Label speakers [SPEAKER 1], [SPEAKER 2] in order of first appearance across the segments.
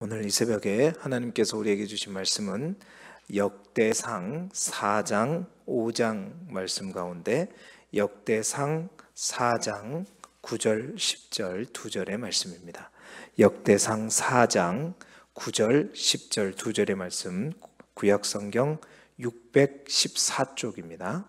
[SPEAKER 1] 오늘 이 새벽에 하나님께서 우리에게 주신 말씀은 역대상 4장 5장 말씀 가운데 역대상 4장 9절 10절 2절의 말씀입니다. 역대상 4장 9절 10절 2절의 말씀, 구약성경 614쪽입니다.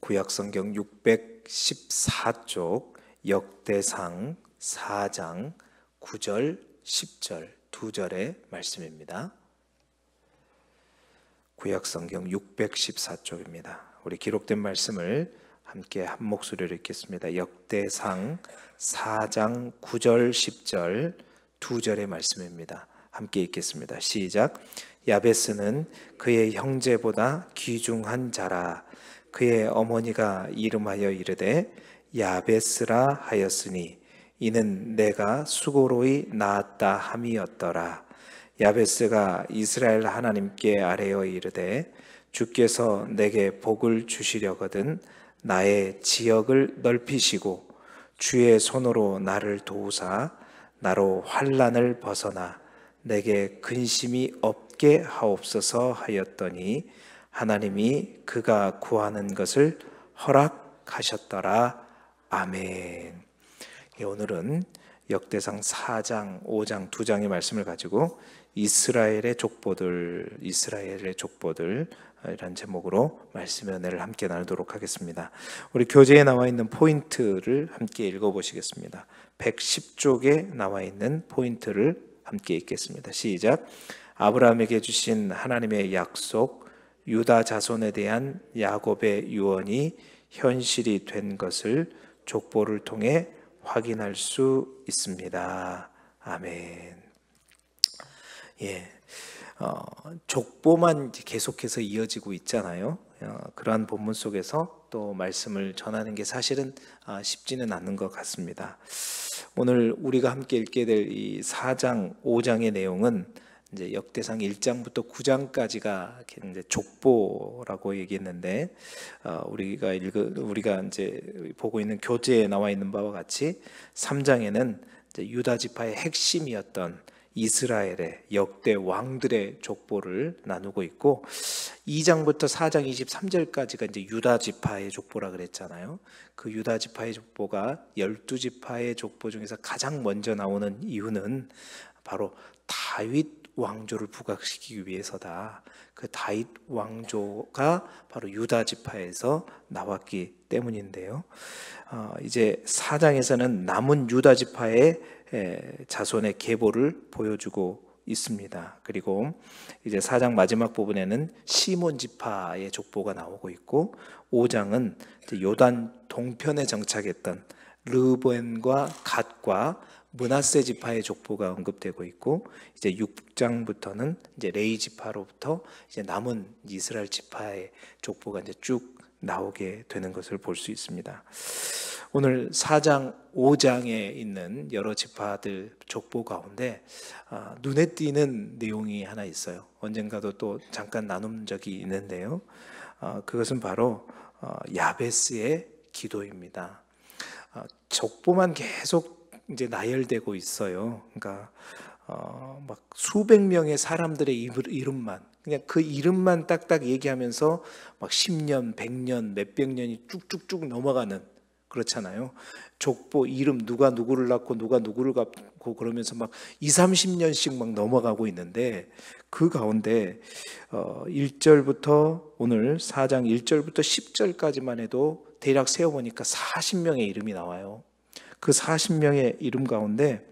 [SPEAKER 1] 구약성경 614쪽 역대상 4장 9절, 10절, 2절의 말씀입니다. 구약성경 614쪽입니다. 우리 기록된 말씀을 함께 한 목소리로 읽겠습니다. 역대상 4장 9절, 10절, 2절의 말씀입니다. 함께 읽겠습니다. 시작. 야베스는 그의 형제보다 귀중한 자라. 그의 어머니가 이름하여 이르되 야베스라 하였으니 이는 내가 수고로이 낳았다 함이었더라. 야베스가 이스라엘 하나님께 아뢰어 이르되 주께서 내게 복을 주시려거든 나의 지역을 넓히시고 주의 손으로 나를 도우사 나로 환난을 벗어나 내게 근심이 없게 하옵소서 하였더니 하나님이 그가 구하는 것을 허락하셨더라. 아멘. 오늘은 역대상 4장, 5장, 2장의 말씀을 가지고 이스라엘의 족보들 이란 제목으로 말씀의 은혜를 함께 나누도록 하겠습니다. 우리 교재에 나와 있는 포인트를 함께 읽어보시겠습니다. 110쪽에 나와 있는 포인트를 함께 읽겠습니다. 시작. 아브라함에게 주신 하나님의 약속, 유다 자손에 대한 야곱의 유언이 현실이 된 것을 족보를 통해 확인할 수 있습니다. 아멘. 족보만 계속해서 이어지고 있잖아요. 그러한 본문 속에서 또 말씀을 전하는 게 사실은 쉽지는 않는 것 같습니다. 오늘 우리가 함께 읽게 될 이 4장, 5장의 내용은 이제 역대상 1장부터 9장까지가 이제 족보라고 얘기했는데 우리가 이제 보고 있는 교재에 나와 있는 바와 같이 3장에는 이제 유다 지파의 핵심이었던 이스라엘의 역대 왕들의 족보를 나누고 있고 2장부터 4장 23절까지가 이제 유다 지파의 족보라 그랬잖아요. 그 유다 지파의 족보가 12지파의 족보 중에서 가장 먼저 나오는 이유는 바로 다윗 왕조를 부각시키기 위해서다. 그 다윗 왕조가 바로 유다 지파에서 나왔기 때문인데요. 이제 4장에서는 남은 유다 지파의 자손의 계보를 보여주고 있습니다. 그리고 이제 4장 마지막 부분에는 시몬 지파의 족보가 나오고 있고 5장은 요단 동편에 정착했던 르우벤과 갓과 므낫세 지파의 족보가 언급되고 있고 이제 6장부터는 이제 레위 지파로부터 이제 남은 이스라엘 지파의 족보가 이제 쭉 나오게 되는 것을 볼 수 있습니다. 오늘 4장, 5장에 있는 여러 지파들 족보 가운데 눈에 띄는 내용이 하나 있어요. 언젠가도 또 잠깐 나눈 적이 있는데요. 그것은 바로 야베스의 기도입니다. 족보만 계속 이제 나열되고 있어요. 그러니까 막 수백 명의 사람들의 이름만 그냥 그 이름만 딱딱 얘기하면서 막 10년, 100년, 몇백 년이 쭉쭉쭉 넘어가는 그렇잖아요. 족보 이름 누가 누구를 낳고 누가 누구를 갖고 그러면서 막 2, 30년씩 막 넘어가고 있는데 그 가운데 1절부터 오늘 4장 1절부터 10절까지만 해도 대략 세어보니까 40명의 이름이 나와요. 그 40명의 이름 가운데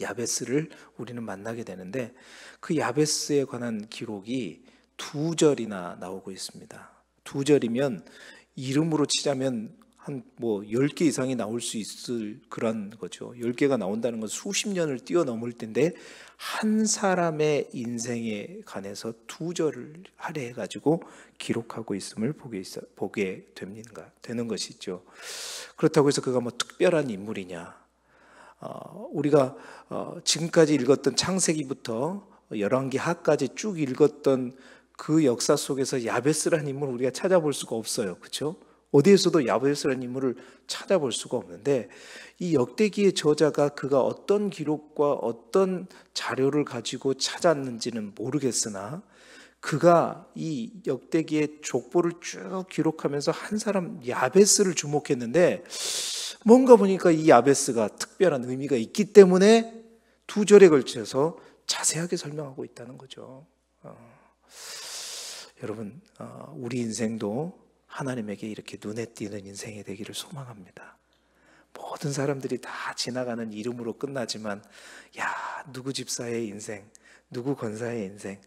[SPEAKER 1] 야베스를 우리는 만나게 되는데 그 야베스에 관한 기록이 2절이나 나오고 있습니다. 2절이면 이름으로 치자면 한 10개 이상이 나올 수 있을 그런 거죠. 10개가 나온다는 건 수십 년을 뛰어넘을 텐데 한 사람의 인생에 관해서 2절을 할애해 가지고 기록하고 있음을 보게 되는 것이죠. 그렇다고 해서 그가 뭐 특별한 인물이냐? 우리가 지금까지 읽었던 창세기부터 열왕기하까지 쭉 읽었던 그 역사 속에서 야베스라는 인물을 우리가 찾아볼 수가 없어요. 그렇죠? 어디에서도 야베스라는 인물을 찾아볼 수가 없는데, 이 역대기의 저자가 그가 어떤 기록과 어떤 자료를 가지고 찾았는지는 모르겠으나 그가 이 역대기의 족보를 쭉 기록하면서 한 사람 야베스를 주목했는데, 뭔가 보니까 이 야베스가 특별한 의미가 있기 때문에 두 절에 걸쳐서 자세하게 설명하고 있다는 거죠. 여러분, 우리 인생도 하나님에게 이렇게 눈에 띄는 인생이 되기를 소망합니다. 모든 사람들이 다 지나가는 이름으로 끝나지만, 야, 누구 집사의 인생, 누구 권사의 인생,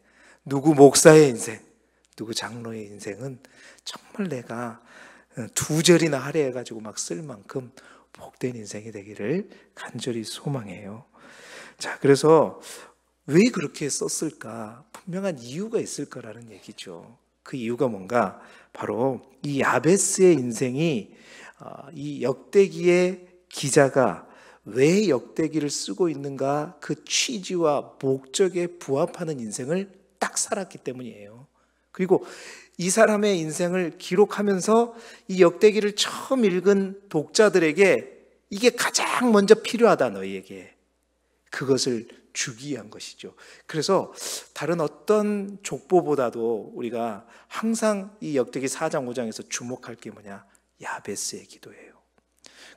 [SPEAKER 1] 누구 목사의 인생, 누구 장로의 인생은 정말 내가 두 절이나 할애해가지고 막 쓸 만큼 복된 인생이 되기를 간절히 소망해요. 자, 그래서 왜 그렇게 썼을까? 분명한 이유가 있을 거라는 얘기죠. 그 이유가 뭔가? 바로 이 야베스의 인생이 이 역대기의 기자가 왜 역대기를 쓰고 있는가, 그 취지와 목적에 부합하는 인생을 딱 살았기 때문이에요. 그리고 이 사람의 인생을 기록하면서 이 역대기를 처음 읽은 독자들에게 이게 가장 먼저 필요하다, 너희에게. 그것을 주기 위한 것이죠. 그래서 다른 어떤 족보보다도 우리가 항상 이 역대기 4장 5장에서 주목할 게 뭐냐? 야베스의 기도예요.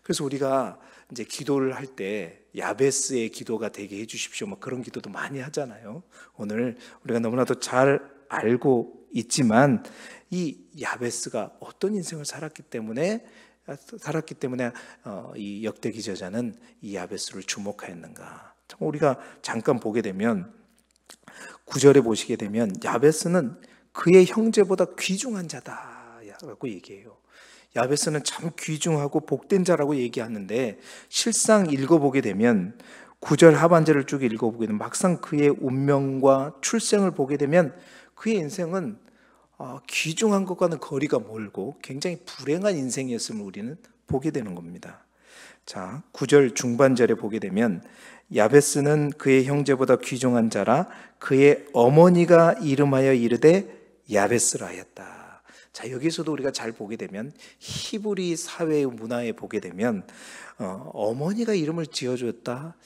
[SPEAKER 1] 그래서 우리가 이제 기도를 할 때 야베스의 기도가 되게 해주십시오, 뭐 그런 기도도 많이 하잖아요. 오늘 우리가 너무나도 잘 알고 있지만 이 야베스가 어떤 인생을 살았기 때문에 이 역대기 저자는 이 야베스를 주목하였는가? 우리가 잠깐 보게 되면 9절에 보시게 되면 야베스는 그의 형제보다 귀중한 자다라고 얘기해요. 야베스는 참 귀중하고 복된 자라고 얘기하는데, 실상 읽어보게 되면 9절 하반절을 쭉 읽어보게 되면 막상 그의 운명과 출생을 보게 되면 그의 인생은 귀중한 것과는 거리가 멀고 굉장히 불행한 인생이었음을 우리는 보게 되는 겁니다. 자, 9절 중반절에 보게 되면 야베스는 그의 형제보다 귀중한 자라 그의 어머니가 이름하여 이르되 야베스라 하였다. 자, 여기서도 우리가 잘 보게 되면 히브리 사회의 문화에 보게 되면 어머니가 이름을 지어줬다.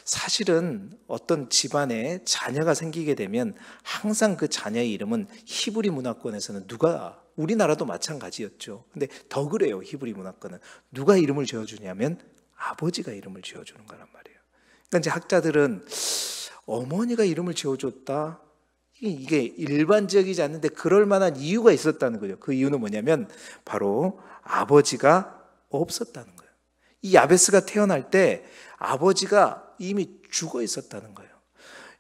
[SPEAKER 1] 사실은 어떤 집안에 자녀가 생기게 되면 항상 그 자녀의 이름은 히브리 문화권에서는 우리나라도 마찬가지였죠. 근데 더 그래요. 히브리 문화권은 누가 이름을 지어주냐면 아버지가 이름을 지어주는 거란 말이에요. 그러니까 이제 학자들은 어머니가 이름을 지어줬다, 이게 일반적이지 않는데 그럴 만한 이유가 있었다는 거죠. 그 이유는 뭐냐면 바로 아버지가 없었다는 거예요. 이 야베스가 태어날 때 아버지가 이미 죽어 있었다는 거예요.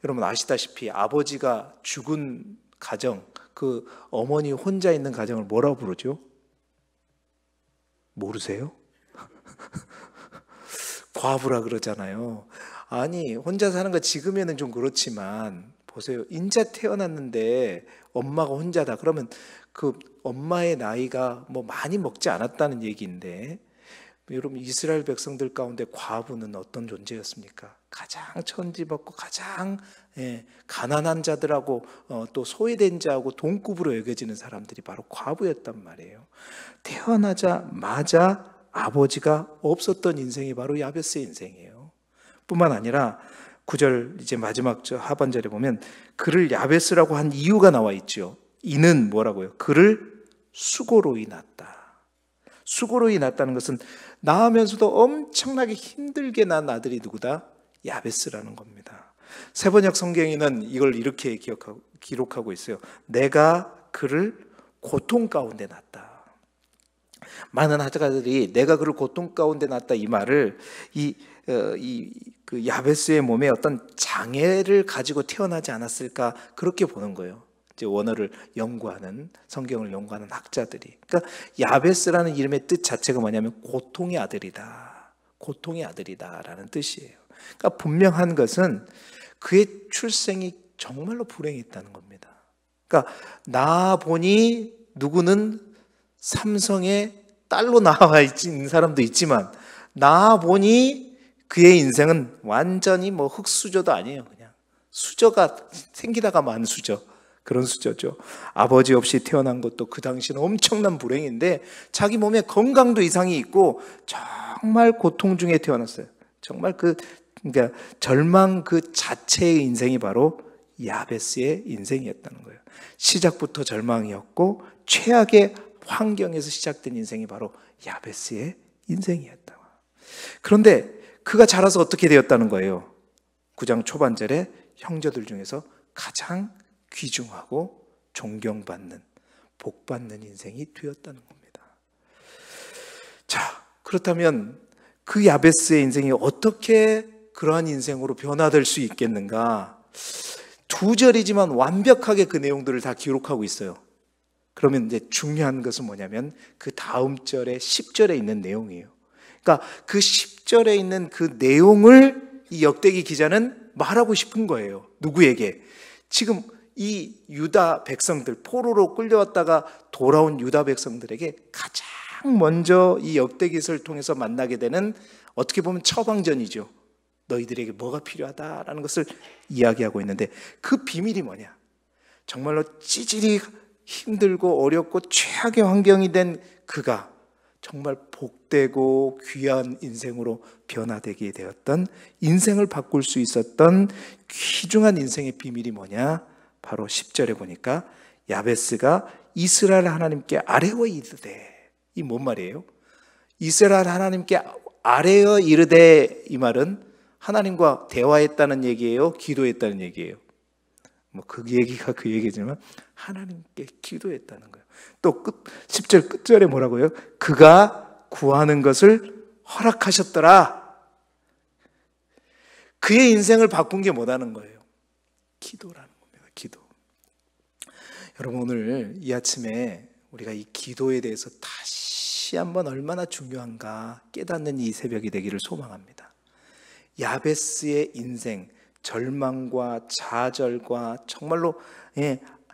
[SPEAKER 1] 여러분 아시다시피 아버지가 죽은 가정, 그 어머니 혼자 있는 가정을 뭐라고 부르죠? 모르세요? 과부라 그러잖아요. 아니, 혼자 사는 거 지금에는 좀 그렇지만 보세요. 인자 태어났는데 엄마가 혼자다. 그러면 그 엄마의 나이가 뭐 많이 먹지 않았다는 얘기인데, 여러분 이스라엘 백성들 가운데 과부는 어떤 존재였습니까? 가장 천지받고 가장 가난한 자들하고 또 소외된 자하고 동급으로 여겨지는 사람들이 바로 과부였단 말이에요. 태어나자마자 아버지가 없었던 인생이 바로 야베스의 인생이에요. 뿐만 아니라 9절 이제 마지막 하반절에 보면 그를 야베스라고 한 이유가 나와 있죠. 이는 뭐라고요? 그를 수고로 인났다. 수고로 인났다는 것은 낳으면서도 엄청나게 힘들게 난 아들이 누구다? 야베스라는 겁니다. 세번역 성경에는 이걸 이렇게 기록하고 있어요. 내가 그를 고통 가운데 낳았다. 많은 학자들이 내가 그를 고통 가운데 낳았다 이 말을 그 야베스의 몸에 어떤 장애를 가지고 태어나지 않았을까 그렇게 보는 거예요. 이제 원어를 연구하는, 성경을 연구하는 학자들이. 그러니까 야베스라는 이름의 뜻 자체가 뭐냐면 고통의 아들이다. 고통의 아들이다라는 뜻이에요. 그러니까 분명한 것은 그의 출생이 정말로 불행했다는 겁니다. 그러니까 나 보니 누구는 삼성의 딸로 나와 있는 사람도 있지만 나 보니 그의 인생은 완전히 뭐 흙수저도 아니에요. 그냥 수저가 생기다가 만 수저. 그런 수저죠. 아버지 없이 태어난 것도 그 당시는 엄청난 불행인데 자기 몸에 건강도 이상이 있고 정말 고통 중에 태어났어요. 정말 그러니까 절망 그 자체의 인생이 바로 야베스의 인생이었다는 거예요. 시작부터 절망이었고 최악의 환경에서 시작된 인생이 바로 야베스의 인생이었다. 그런데 그가 자라서 어떻게 되었다는 거예요? 9장 초반절에 형제들 중에서 가장 귀중하고 존경받는, 복받는 인생이 되었다는 겁니다. 자, 그렇다면 그 야베스의 인생이 어떻게 그러한 인생으로 변화될 수 있겠는가? 2절이지만 완벽하게 그 내용들을 다 기록하고 있어요. 그러면 이제 중요한 것은 뭐냐면 그 다음 절에 10절에 있는 내용이에요. 그러니까 그 10절에 있는 그 내용을 이 역대기 기자는 말하고 싶은 거예요. 누구에게? 지금 이 유다 백성들, 포로로 끌려왔다가 돌아온 유다 백성들에게 가장 먼저 이 역대기서를 통해서 만나게 되는, 어떻게 보면 처방전이죠. 너희들에게 뭐가 필요하다라는 것을 이야기하고 있는데 그 비밀이 뭐냐? 정말로 찌질이 힘들고 어렵고 최악의 환경이 된 그가 정말 복되고 귀한 인생으로 변화되게 되었던, 인생을 바꿀 수 있었던 귀중한 인생의 비밀이 뭐냐? 바로 10절에 보니까 야베스가 이스라엘 하나님께 아뢰어 이르되, 이 뭔 말이에요? 이스라엘 하나님께 아뢰어 이르되, 이 말은 하나님과 대화했다는 얘기예요? 기도했다는 얘기예요? 뭐 그 얘기가 그 얘기지만 하나님께 기도했다는 거예요. 또 10절 끝절에 뭐라고요? 그가 구하는 것을 허락하셨더라. 그의 인생을 바꾼 게 뭐라는 거예요? 기도라는 겁니다. 기도. 여러분, 오늘 이 아침에 우리가 이 기도에 대해서 다시 한번 얼마나 중요한가 깨닫는 이 새벽이 되기를 소망합니다. 야베스의 인생, 절망과 좌절과 정말로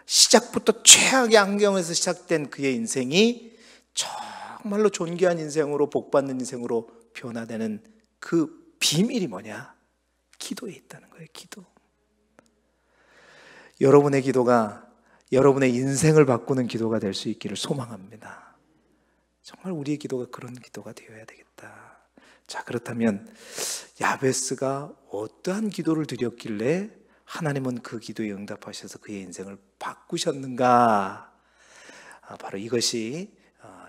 [SPEAKER 1] 시작부터 최악의 환경에서 시작된 그의 인생이 정말로 존귀한 인생으로, 복받는 인생으로 변화되는 그 비밀이 뭐냐? 기도에 있다는 거예요. 기도. 여러분의 기도가 여러분의 인생을 바꾸는 기도가 될 수 있기를 소망합니다. 정말 우리의 기도가 그런 기도가 되어야 되겠다. 자, 그렇다면 야베스가 어떠한 기도를 드렸길래 하나님은 그 기도에 응답하셔서 그의 인생을 바꾸셨는가? 바로 이것이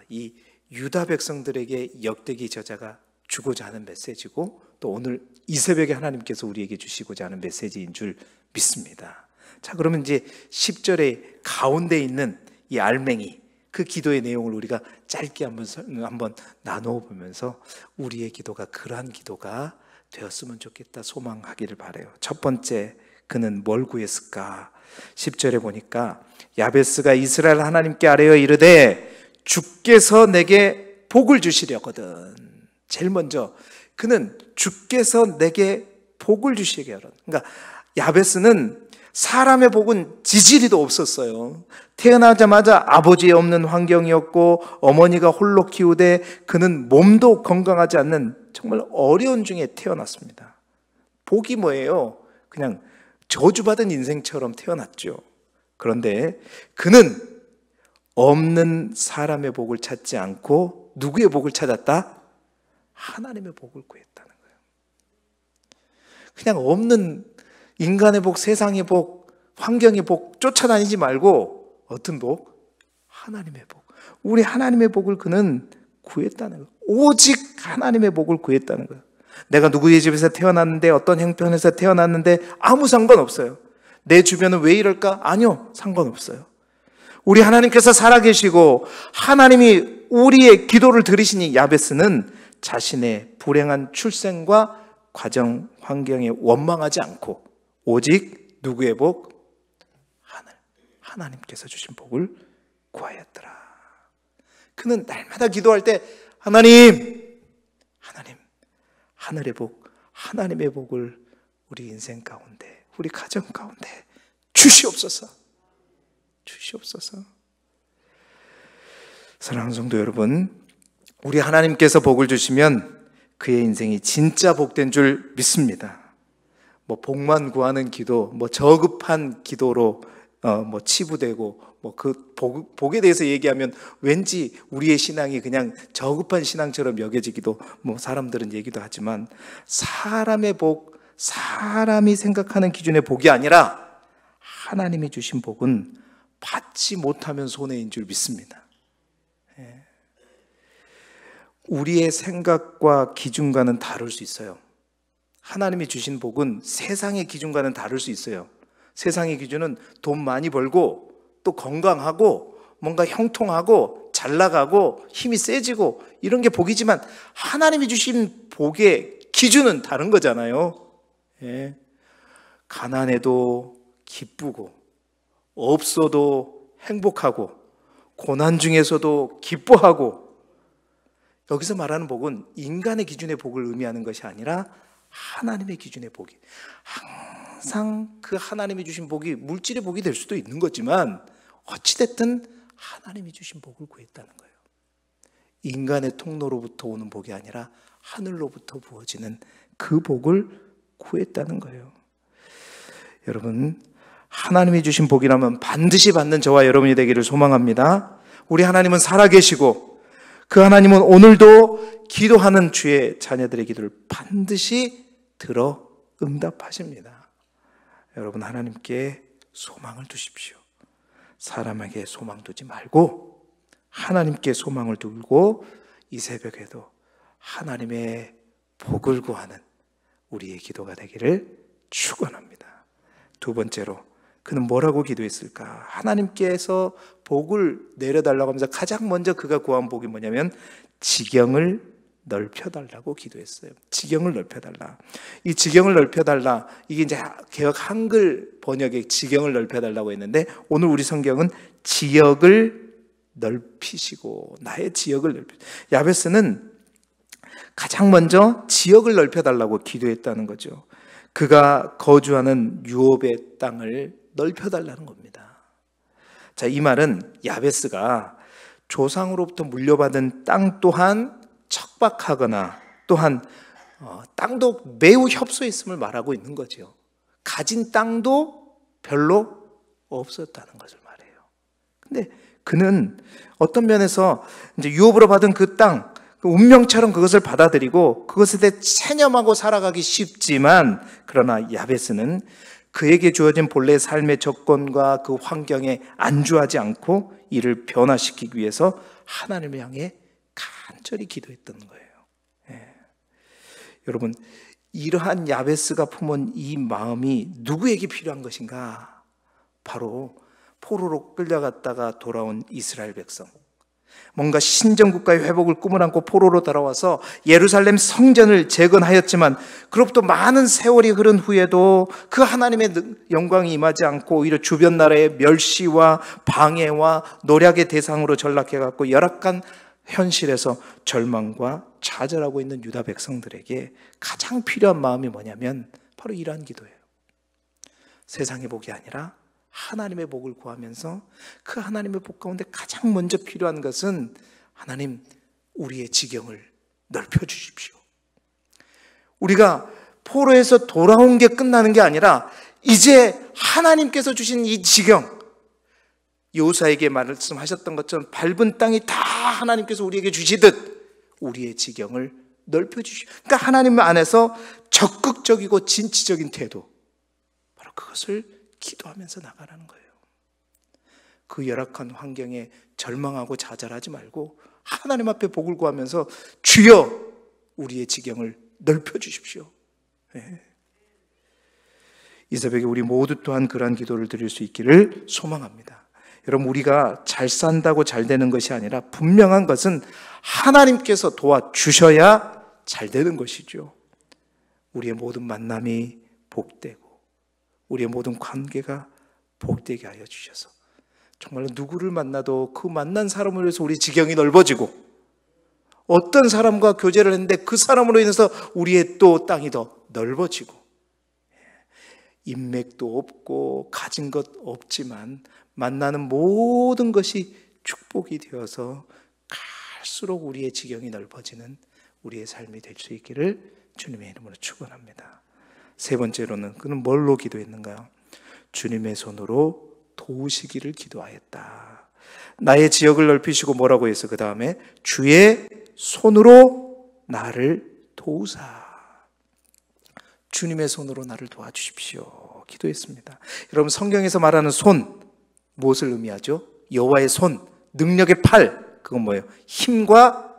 [SPEAKER 1] 이 유다 백성들에게 역대기 저자가 주고자 하는 메시지고, 또 오늘 이 새벽에 하나님께서 우리에게 주시고자 하는 메시지인 줄 믿습니다. 자, 그러면 이제 10절의 가운데 있는 이 알맹이, 그 기도의 내용을 우리가 짧게 한번 나누어 보면서 우리의 기도가 그러한 기도가 되었으면 좋겠다 소망하기를 바라요. 첫 번째, 그는 뭘 구했을까? 10절에 보니까 야베스가 이스라엘 하나님께 아뢰어 이르되 주께서 내게 복을 주시려거든. 제일 먼저 그는 주께서 내게 복을 주시려거든. 그러니까 야베스는 사람의 복은 지지리도 없었어요. 태어나자마자 아버지 없는 환경이었고 어머니가 홀로 키우되 그는 몸도 건강하지 않는 정말 어려운 중에 태어났습니다. 복이 뭐예요? 그냥 저주받은 인생처럼 태어났죠. 그런데 그는 없는 사람의 복을 찾지 않고 누구의 복을 찾았다? 하나님의 복을 구했다는 거예요. 그냥 없는 인간의 복, 세상의 복, 환경의 복 쫓아다니지 말고 어떤 복? 하나님의 복. 우리 하나님의 복을 그는 구했다는 거예요. 오직 하나님의 복을 구했다는 거예요. 내가 누구의 집에서 태어났는데, 어떤 형편에서 태어났는데 아무 상관없어요. 내 주변은 왜 이럴까? 아니요, 상관없어요. 우리 하나님께서 살아계시고 하나님이 우리의 기도를 들으시니 야베스는 자신의 불행한 출생과 가정 환경에 원망하지 않고 오직 누구의 복? 하나님께서 주신 복을 구하였더라. 그는 날마다 기도할 때 하나님, 하늘의 복, 하나님의 복을 우리 인생 가운데, 우리 가정 가운데 주시옵소서. 사랑하는 성도 여러분, 우리 하나님께서 복을 주시면 그의 인생이 진짜 복된 줄 믿습니다. 뭐 복만 구하는 기도, 뭐 저급한 기도로 뭐 치부되고 뭐 그 복에 대해서 얘기하면 왠지 우리의 신앙이 그냥 저급한 신앙처럼 여겨지기도 뭐 사람들은 얘기도 하지만, 사람의 복, 사람이 생각하는 기준의 복이 아니라 하나님이 주신 복은 받지 못하면 손해인 줄 믿습니다. 우리의 생각과 기준과는 다를 수 있어요. 하나님이 주신 복은 세상의 기준과는 다를 수 있어요. 세상의 기준은 돈 많이 벌고 또 건강하고 뭔가 형통하고 잘 나가고 힘이 세지고 이런 게 복이지만, 하나님이 주신 복의 기준은 다른 거잖아요. 가난해도 기쁘고 없어도 행복하고 고난 중에서도 기뻐하고, 여기서 말하는 복은 인간의 기준의 복을 의미하는 것이 아니라 하나님의 기준의 복이, 항상 그 하나님이 주신 복이 물질의 복이 될 수도 있는 거지만 어찌됐든 하나님이 주신 복을 구했다는 거예요. 인간의 통로로부터 오는 복이 아니라 하늘로부터 부어지는 그 복을 구했다는 거예요. 여러분, 하나님이 주신 복이라면 반드시 받는 저와 여러분이 되기를 소망합니다. 우리 하나님은 살아계시고 그 하나님은 오늘도 기도하는 주의 자녀들의 기도를 반드시 들어 응답하십니다. 여러분, 하나님께 소망을 두십시오. 사람에게 소망 두지 말고 하나님께 소망을 두고 이 새벽에도 하나님의 복을 구하는 우리의 기도가 되기를 축원합니다. 두 번째로, 그는 뭐라고 기도했을까? 하나님께서 복을 내려달라고 하면서 가장 먼저 그가 구한 복이 뭐냐면 지경을 넓혀달라고 기도했어요. 지경을 넓혀달라. 이 지경을 넓혀달라, 이게 이제 개역 한글 번역에 지경을 넓혀달라고 했는데, 오늘 우리 성경은 지역을 넓히시고 나의 지역을 넓히. 야베스는 가장 먼저 지역을 넓혀달라고 기도했다는 거죠. 그가 거주하는 유업의 땅을 넓혀달라는 겁니다. 자, 이 말은 야베스가 조상으로부터 물려받은 땅 또한 척박하거나 또한 땅도 매우 협소했음을 말하고 있는 거죠. 가진 땅도 별로 없었다는 것을 말해요. 근데 그는 어떤 면에서 이제 유업으로 받은 그 땅, 그 운명처럼 그것을 받아들이고 그것에 대해 체념하고 살아가기 쉽지만, 그러나 야베스는 그에게 주어진 본래의 삶의 조건과 그 환경에 안주하지 않고 이를 변화시키기 위해서 하나님을 향해 간절히 기도했던 거예요. 여러분, 이러한 야베스가 품은 이 마음이 누구에게 필요한 것인가? 바로 포로로 끌려갔다가 돌아온 이스라엘 백성, 뭔가 신정국가의 회복을 꿈을 안고 포로로 돌아와서 예루살렘 성전을 재건하였지만 그로부터 많은 세월이 흐른 후에도 그 하나님의 영광이 임하지 않고 오히려 주변 나라의 멸시와 방해와 노략의 대상으로 전락해갖고 열악한 현실에서 절망과 좌절하고 있는 유다 백성들에게 가장 필요한 마음이 뭐냐면 바로 이러한 기도예요. 세상의 복이 아니라 하나님의 복을 구하면서 그 하나님의 복 가운데 가장 먼저 필요한 것은, 하나님, 우리의 지경을 넓혀주십시오. 우리가 포로에서 돌아온 게 끝나는 게 아니라 이제 하나님께서 주신 이 지경, 여호수아에게 말씀하셨던 것처럼 밟은 땅이 다 하나님께서 우리에게 주시듯 우리의 지경을 넓혀주시오. 그러니까 하나님 안에서 적극적이고 진취적인 태도, 바로 그것을 기도하면서 나가라는 거예요. 그 열악한 환경에 절망하고 좌절하지 말고 하나님 앞에 복을 구하면서 주여 우리의 지경을 넓혀주십시오. 이 새벽에 우리 모두 또한 그러한 기도를 드릴 수 있기를 소망합니다. 여러분, 우리가 잘 산다고 잘 되는 것이 아니라 분명한 것은 하나님께서 도와주셔야 잘 되는 것이죠. 우리의 모든 만남이 복되고 우리의 모든 관계가 복되게 하여 주셔서 정말로 누구를 만나도 그 만난 사람으로 해서 우리 지경이 넓어지고, 어떤 사람과 교제를 했는데 그 사람으로 인해서 우리의 또 땅이 더 넓어지고, 인맥도 없고 가진 것 없지만 만나는 모든 것이 축복이 되어서 갈수록 우리의 지경이 넓어지는 우리의 삶이 될 수 있기를 주님의 이름으로 축원합니다. 세 번째로는 그는 뭘로 기도했는가요? 주님의 손으로 도우시기를 기도하였다. 나의 지역을 넓히시고 뭐라고 해서 그 다음에 주의 손으로 나를 도우사. 주님의 손으로 나를 도와주십시오. 기도했습니다. 여러분, 성경에서 말하는 손, 무엇을 의미하죠? 여호와의 손, 능력의 팔, 그건 뭐예요? 힘과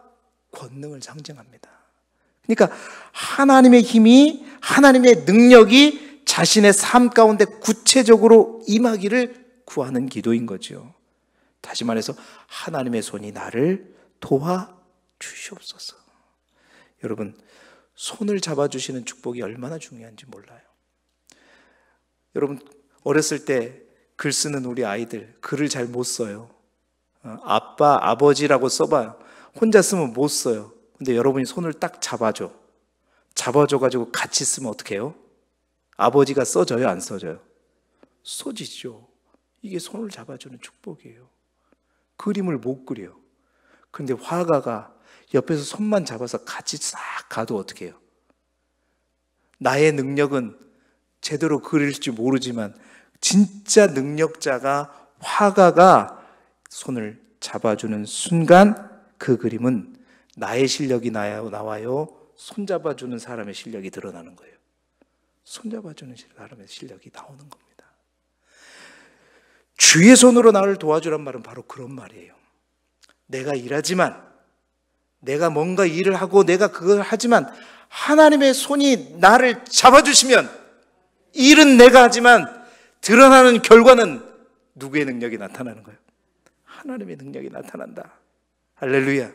[SPEAKER 1] 권능을 상징합니다. 그러니까 하나님의 힘이, 하나님의 능력이 자신의 삶 가운데 구체적으로 임하기를 구하는 기도인 거죠. 다시 말해서 하나님의 손이 나를 도와주시옵소서. 여러분, 손을 잡아주시는 축복이 얼마나 중요한지 몰라요. 여러분, 어렸을 때 글 쓰는 우리 아이들 글을 잘 못 써요. 아빠, 아버지라고 써봐요. 혼자 쓰면 못 써요. 근데 여러분이 손을 딱 잡아줘가지고 같이 쓰면 어떻게 해요? 아버지가 써져요, 안 써져요? 써지죠. 이게 손을 잡아주는 축복이에요. 그림을 못 그려요. 그런데 화가가 옆에서 손만 잡아서 같이 싹 가도 어떻게 해요? 나의 능력은 제대로 그릴지 모르지만 진짜 능력자가, 화가가 손을 잡아주는 순간 그 그림은 나의 실력이 나와요? 손잡아주는 사람의 실력이 드러나는 거예요. 손잡아주는 사람의 실력이 나오는 겁니다. 주의 손으로 나를 도와주란 말은 바로 그런 말이에요. 내가 일하지만, 내가 뭔가 일을 하고 내가 그걸 하지만 하나님의 손이 나를 잡아주시면, 일은 내가 하지만 드러나는 결과는 누구의 능력이 나타나는 거예요? 하나님의 능력이 나타난다. 할렐루야.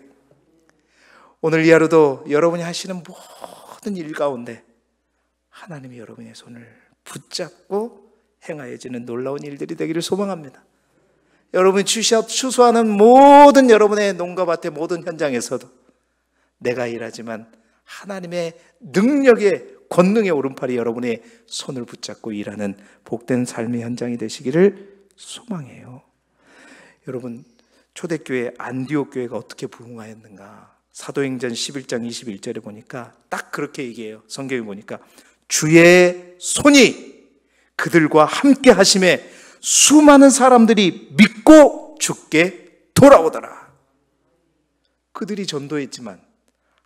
[SPEAKER 1] 오늘 이 하루도 여러분이 하시는 모든 일 가운데 하나님이 여러분의 손을 붙잡고 행하여지는 놀라운 일들이 되기를 소망합니다. 여러분이 추수하는 모든 여러분의 농가밭의 모든 현장에서도 내가 일하지만 하나님의 능력의 권능의 오른팔이 여러분의 손을 붙잡고 일하는 복된 삶의 현장이 되시기를 소망해요. 여러분, 초대교회 안디옥 교회가 어떻게 부흥하였는가? 사도행전 11장 21절에 보니까 딱 그렇게 얘기해요. 성경에 보니까 주의 손이 그들과 함께 하심에 수많은 사람들이 믿고 주께 돌아오더라. 그들이 전도했지만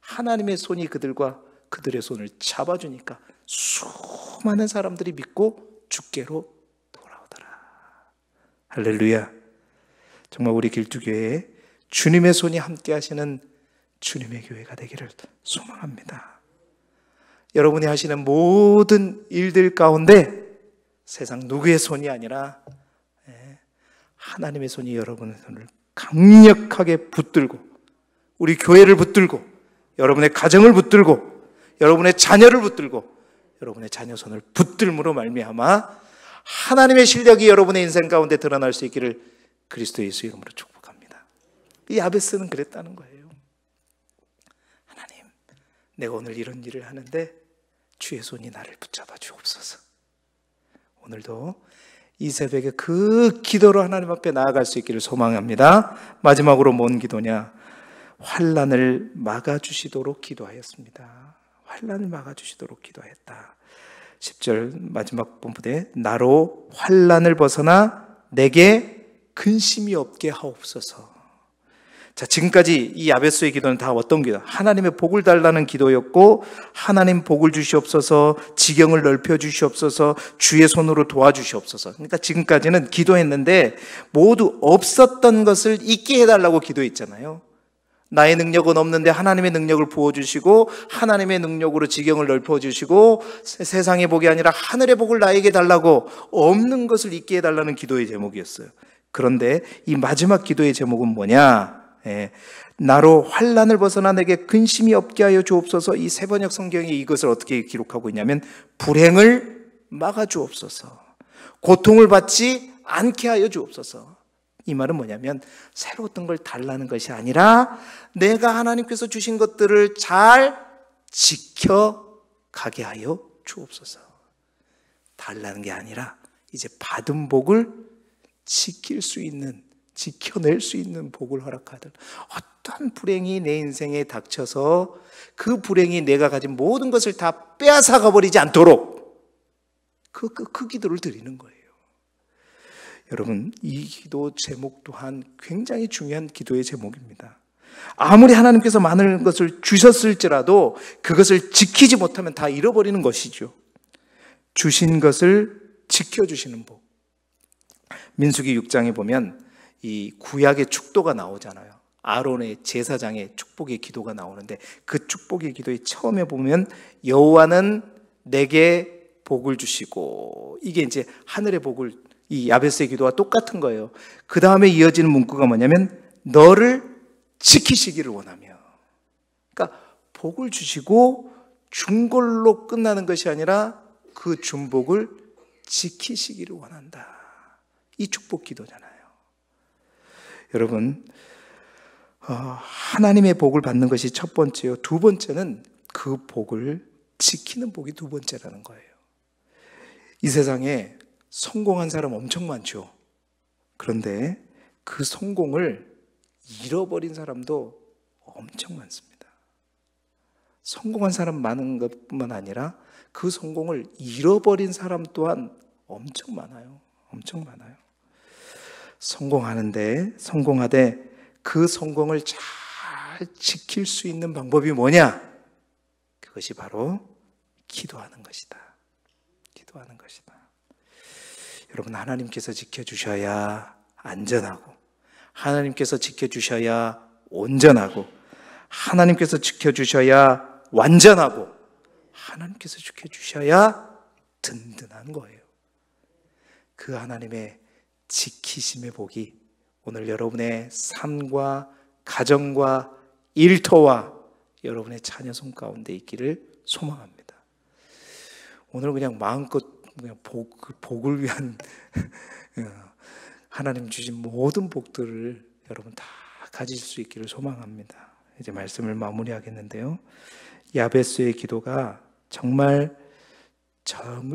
[SPEAKER 1] 하나님의 손이 그들의 손을 잡아주니까 수많은 사람들이 믿고 주께로 돌아오더라. 할렐루야. 정말 우리 길두교회에 주님의 손이 함께 하시는 주님의 교회가 되기를 소망합니다. 여러분이 하시는 모든 일들 가운데 세상 누구의 손이 아니라 하나님의 손이 여러분의 손을 강력하게 붙들고, 우리 교회를 붙들고, 여러분의 가정을 붙들고, 여러분의 자녀를 붙들고, 여러분의 자녀 손을 붙들므로 말미암아 하나님의 실력이 여러분의 인생 가운데 드러날 수 있기를 그리스도 예수 이름으로 축복합니다. 이 야베스는 그랬다는 거예요. 하나님, 내가 오늘 이런 일을 하는데 주의 손이 나를 붙잡아 주옵소서. 오늘도 이 새벽에 그 기도로 하나님 앞에 나아갈 수 있기를 소망합니다. 마지막으로 뭔 기도냐? 환난을 막아주시도록 기도하였습니다. 환난을 막아주시도록 기도하였다. 10절 마지막 본문에 나로 환난을 벗어나 내게 근심이 없게 하옵소서. 자, 지금까지 이 야베스의 기도는 다 어떤 기도? 하나님의 복을 달라는 기도였고, 하나님 복을 주시옵소서, 지경을 넓혀 주시옵소서, 주의 손으로 도와주시옵소서. 그러니까 지금까지는 기도했는데 모두 없었던 것을 있게 해달라고 기도했잖아요. 나의 능력은 없는데 하나님의 능력을 부어주시고, 하나님의 능력으로 지경을 넓혀주시고, 세상의 복이 아니라 하늘의 복을 나에게 달라고, 없는 것을 있게 해달라는 기도의 제목이었어요. 그런데 이 마지막 기도의 제목은 뭐냐? 나로 환난을 벗어나 내게 근심이 없게 하여 주옵소서. 이 세번역 성경이 이것을 어떻게 기록하고 있냐면 불행을 막아 주옵소서, 고통을 받지 않게 하여 주옵소서. 이 말은 뭐냐면 새로 어떤 걸 달라는 것이 아니라 내가 하나님께서 주신 것들을 잘 지켜가게 하여 주옵소서. 달라는 게 아니라 이제 받은 복을 지킬 수 있는, 지켜낼 수 있는 복을 허락하든, 어떤 불행이 내 인생에 닥쳐서 그 불행이 내가 가진 모든 것을 다 빼앗아가 버리지 않도록 그 기도를 드리는 거예요. 여러분, 이 기도 제목 또한 굉장히 중요한 기도의 제목입니다. 아무리 하나님께서 많은 것을 주셨을지라도 그것을 지키지 못하면 다 잃어버리는 것이죠. 주신 것을 지켜주시는 복. 민수기 6장에 보면 이 구약의 축도가 나오잖아요. 아론의 제사장의 축복의 기도가 나오는데 그 축복의 기도의 처음에 보면 여호와는 내게 복을 주시고, 이게 이제 하늘의 복을, 이 야베스의 기도와 똑같은 거예요. 그 다음에 이어지는 문구가 뭐냐면 너를 지키시기를 원하며. 그러니까 복을 주시고 준 걸로 끝나는 것이 아니라 그 준 복을 지키시기를 원한다. 이 축복 기도잖아요. 여러분, 하나님의 복을 받는 것이 첫 번째요. 두 번째는 그 복을 지키는 복이 두 번째라는 거예요. 이 세상에 성공한 사람 엄청 많죠. 그런데 그 성공을 잃어버린 사람도 엄청 많습니다. 성공한 사람 많은 것뿐만 아니라 그 성공을 잃어버린 사람 또한 엄청 많아요. 엄청 많아요. 성공하되 그 성공을 잘 지킬 수 있는 방법이 뭐냐? 그것이 바로 기도하는 것이다. 기도하는 것이다. 여러분, 하나님께서 지켜주셔야 안전하고, 하나님께서 지켜주셔야 온전하고, 하나님께서 지켜주셔야 완전하고, 하나님께서 지켜주셔야 든든한 거예요. 그 하나님의 지키심의 복이 오늘 여러분의 삶과 가정과 일터와 여러분의 자녀 손 가운데 있기를 소망합니다. 오늘 그냥 마음껏 그냥 복을 위한 하나님 주신 모든 복들을 여러분 다 가질 수 있기를 소망합니다. 이제 말씀을 마무리하겠는데요. 야베스의 기도가 정말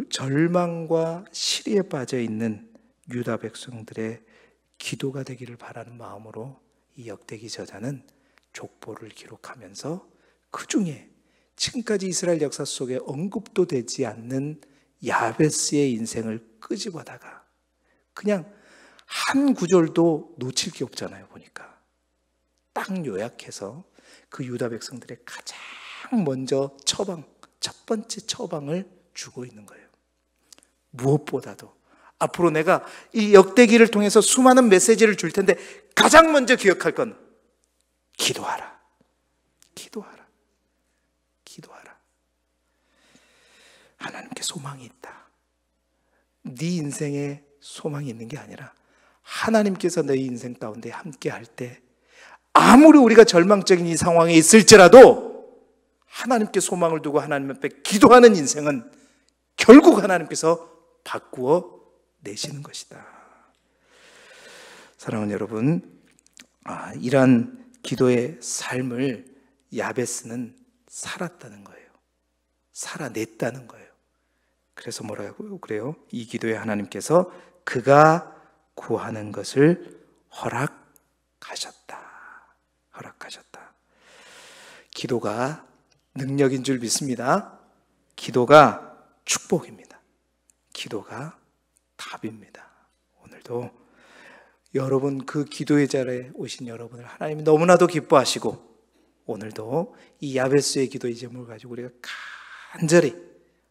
[SPEAKER 1] 절망과 시리에 빠져 있는 유다 백성들의 기도가 되기를 바라는 마음으로 이 역대기 저자는 족보를 기록하면서 그 중에 지금까지 이스라엘 역사 속에 언급도 되지 않는 야베스의 인생을 끄집어다가 그냥 한 구절도 놓칠 게 없잖아요. 보니까 딱 요약해서 그 유다 백성들의 가장 먼저 첫 번째 처방을 주고 있는 거예요. 무엇보다도 앞으로 내가 이 역대기를 통해서 수많은 메시지를 줄 텐데 가장 먼저 기억할 건 기도하라. 기도하라. 기도하라. 하나님께 소망이 있다. 네 인생에 소망이 있는 게 아니라 하나님께서 내 인생 가운데 함께 할 때 아무리 우리가 절망적인 이 상황에 있을지라도 하나님께 소망을 두고 하나님 앞에 기도하는 인생은 결국 하나님께서 바꾸어 내시는 것이다. 사랑하는 여러분, 이러한 기도의 삶을 야베스는 살았다는 거예요. 살아냈다는 거예요. 그래서 뭐라고 그래요? 이 기도에 하나님께서 그가 구하는 것을 허락하셨다. 허락하셨다. 기도가 능력인 줄 믿습니다. 기도가 축복입니다. 기도가 답입니다. 오늘도 여러분 그 기도의 자리에 오신 여러분을 하나님이 너무나도 기뻐하시고 오늘도 이 야베스의 기도의 제목을 가지고 우리가 간절히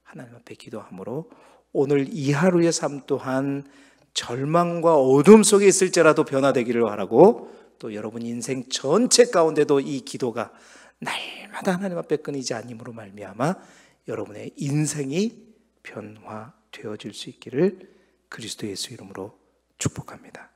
[SPEAKER 1] 하나님 앞에 기도함으로 오늘 이 하루의 삶 또한 절망과 어둠 속에 있을지라도 변화되기를 바라고 또 여러분 인생 전체 가운데도 이 기도가 날마다 하나님 앞에 끊이지 않음으로 말미암아 여러분의 인생이 변화되어질 수 있기를 그리스도 예수 이름으로 축복합니다.